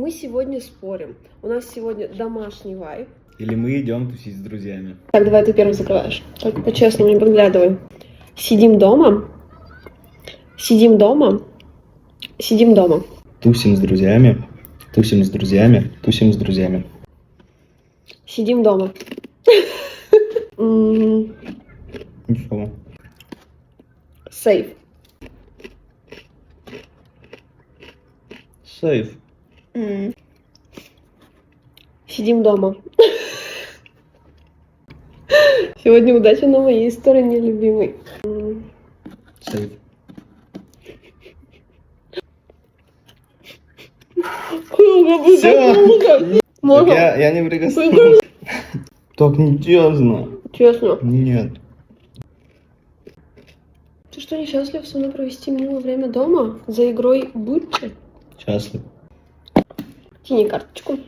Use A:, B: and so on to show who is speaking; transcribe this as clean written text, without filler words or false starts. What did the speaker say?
A: Мы сегодня спорим. У нас сегодня домашний вайб.
B: Или мы идем тусить с друзьями.
A: Так, давай ты первым закрываешь. Только по-честному, не подглядывай. Сидим дома. Сидим дома. Сидим дома.
B: Тусим с друзьями. Тусим с друзьями. Тусим с друзьями.
A: Сидим дома.
B: Ничего.
A: Сейф.
B: Сейф.
A: Сидим дома. Сегодня удача на моей стороне, любимый.
B: Сейф. Все.
A: Можно?
B: Я не прикасаюсь. Так нечестно.
A: Честно.
B: Нет.
A: Ты что, несчастлив со мной провести милое время дома? За игрой Бутчи?
B: Счастлив.
A: Тяни карточку.